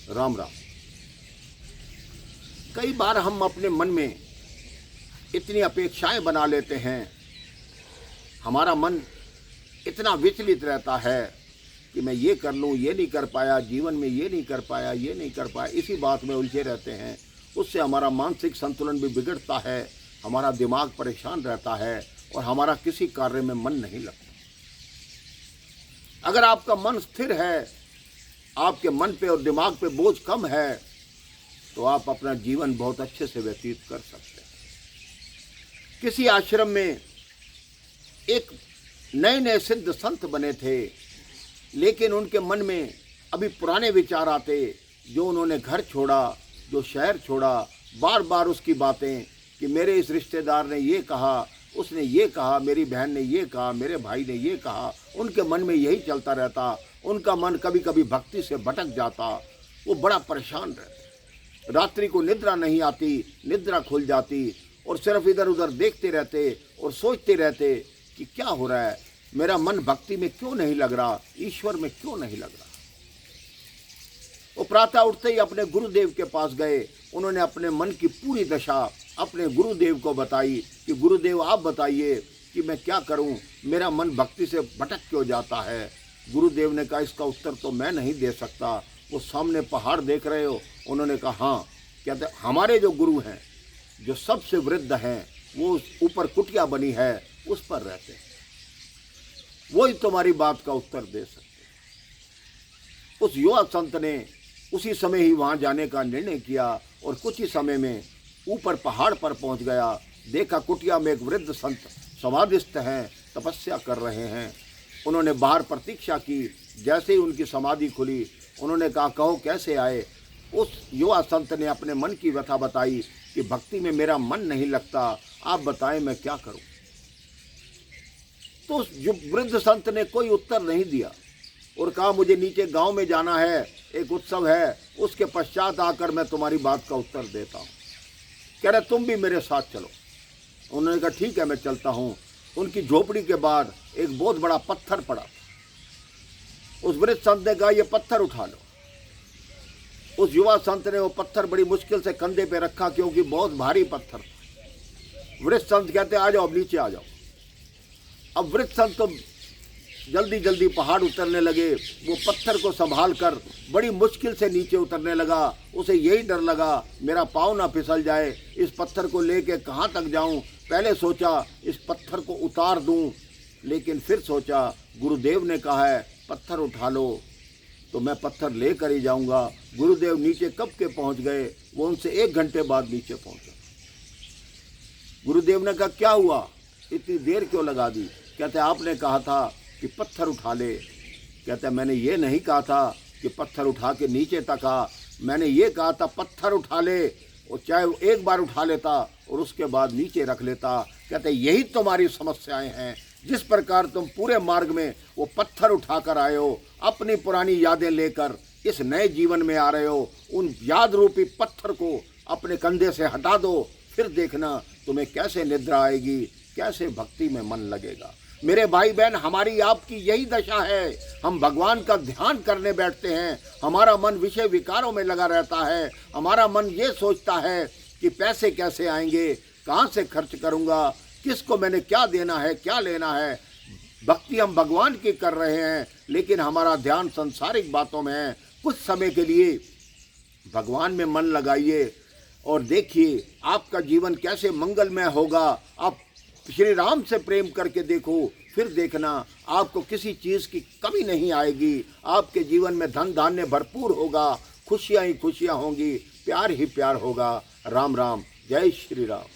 राम राम। कई बार हम अपने मन में इतनी अपेक्षाएं बना लेते हैं, हमारा मन इतना विचलित रहता है कि मैं ये कर लूँ, ये नहीं कर पाया, जीवन में ये नहीं कर पाया, ये नहीं कर पाया, इसी बात में उलझे रहते हैं। उससे हमारा मानसिक संतुलन भी बिगड़ता है, हमारा दिमाग परेशान रहता है और हमारा किसी कार्य में मन नहीं लगता। अगर आपका मन स्थिर है, आपके मन पे और दिमाग पे बोझ कम है, तो आप अपना जीवन बहुत अच्छे से व्यतीत कर सकते हैं। किसी आश्रम में एक नए नए सिद्ध संत बने थे, लेकिन उनके मन में अभी पुराने विचार आते। जो उन्होंने घर छोड़ा, जो शहर छोड़ा, बार बार उसकी बातें कि मेरे इस रिश्तेदार ने ये कहा, उसने ये कहा, मेरी बहन ने ये कहा, मेरे भाई ने ये कहा, उनके मन में यही चलता रहता। उनका मन कभी कभी भक्ति से भटक जाता, वो बड़ा परेशान रहते। रात्रि को निद्रा नहीं आती, निद्रा खुल जाती और सिर्फ इधर उधर देखते रहते और सोचते रहते कि क्या हो रहा है, मेरा मन भक्ति में क्यों नहीं लग रहा, ईश्वर में क्यों नहीं लग रहा। वो प्रातः उठते ही अपने गुरुदेव के पास गए। उन्होंने अपने मन की पूरी दशा अपने गुरुदेव को बताई कि गुरुदेव आप बताइए कि मैं क्या करूं, मेरा मन भक्ति से भटक क्यों जाता है। गुरुदेव ने कहा इसका उत्तर तो मैं नहीं दे सकता, वो सामने पहाड़ देख रहे हो। उन्होंने कहा हाँ। कहते हमारे जो गुरु हैं, जो सबसे वृद्ध हैं, वो ऊपर कुटिया बनी है उस पर रहते हैं, वही तुम्हारी बात का उत्तर दे सकते हैं। उस युवा संत ने उसी समय ही वहां जाने का निर्णय किया और कुछ ही समय में ऊपर पहाड़ पर पहुंच गया। देखा कुटिया में एक वृद्ध संत समाधिस्थ हैं, तपस्या कर रहे हैं। उन्होंने बाहर प्रतीक्षा की। जैसे ही उनकी समाधि खुली, उन्होंने कहा कहो कैसे आए। उस युवा संत ने अपने मन की व्यथा बताई कि भक्ति में मेरा मन नहीं लगता, आप बताएं मैं क्या करूं। तो उस वृद्ध संत ने कोई उत्तर नहीं दिया और कहा मुझे नीचे गांव में जाना है, एक उत्सव है, उसके पश्चात आकर मैं तुम्हारी बात का उत्तर देता हूँ। कह रहे तुम भी मेरे साथ चलो। उन्होंने कहा ठीक है मैं चलता हूँ। उनकी झोपड़ी के बाद एक बहुत बड़ा पत्थर पड़ा। उस वृद्ध संत ने कहा ये पत्थर उठा लो। उस युवा संत ने वो पत्थर बड़ी मुश्किल से कंधे पे रखा, क्योंकि बहुत भारी पत्थर था। वृद्ध संत कहते आ जाओ, अब नीचे आ जाओ। अब वृद्ध संत तो जल्दी जल्दी पहाड़ उतरने लगे। वो पत्थर को संभाल कर बड़ी मुश्किल से नीचे उतरने लगा। उसे यही डर लगा मेरा पाँव ना फिसल जाए, इस पत्थर को लेके कहाँ तक जाऊं। पहले सोचा इस पत्थर को उतार दूं, लेकिन फिर सोचा गुरुदेव ने कहा है पत्थर उठा लो, तो मैं पत्थर लेकर ही जाऊंगा। गुरुदेव नीचे कब के पहुंच गए, वो उनसे 1 घंटे बाद नीचे पहुंचे। गुरुदेव ने कहा क्या हुआ, इतनी देर क्यों लगा दी। कहते आपने कहा था कि पत्थर उठा ले। कहते मैंने ये नहीं कहा था कि पत्थर उठा के नीचे तक आ, मैंने ये कहा था पत्थर उठा ले, और चाहे वो एक बार उठा लेता और उसके बाद नीचे रख लेता। कहते यही तुम्हारी समस्याएं हैं। जिस प्रकार तुम पूरे मार्ग में वो पत्थर उठा कर आए हो, अपनी पुरानी यादें लेकर इस नए जीवन में आ रहे हो, उन याद रूपी पत्थर को अपने कंधे से हटा दो, फिर देखना तुम्हें कैसे निद्रा आएगी, कैसे भक्ति में मन लगेगा। मेरे भाई बहन, हमारी आपकी यही दशा है। हम भगवान का ध्यान करने बैठते हैं, हमारा मन विषय विकारों में लगा रहता है। हमारा मन ये सोचता है कि पैसे कैसे आएंगे, कहाँ से खर्च करूँगा, किसको मैंने क्या देना है, क्या लेना है। भक्ति हम भगवान की कर रहे हैं, लेकिन हमारा ध्यान संसारिक बातों में है। कुछ समय के लिए भगवान में मन लगाइए और देखिए आपका जीवन कैसे मंगलमय होगा। आप श्री राम से प्रेम करके देखो, फिर देखना आपको किसी चीज़ की कमी नहीं आएगी। आपके जीवन में धन धान्य भरपूर होगा, खुशियाँ ही खुशियाँ होंगी, प्यार ही प्यार होगा। राम राम, जय श्री राम।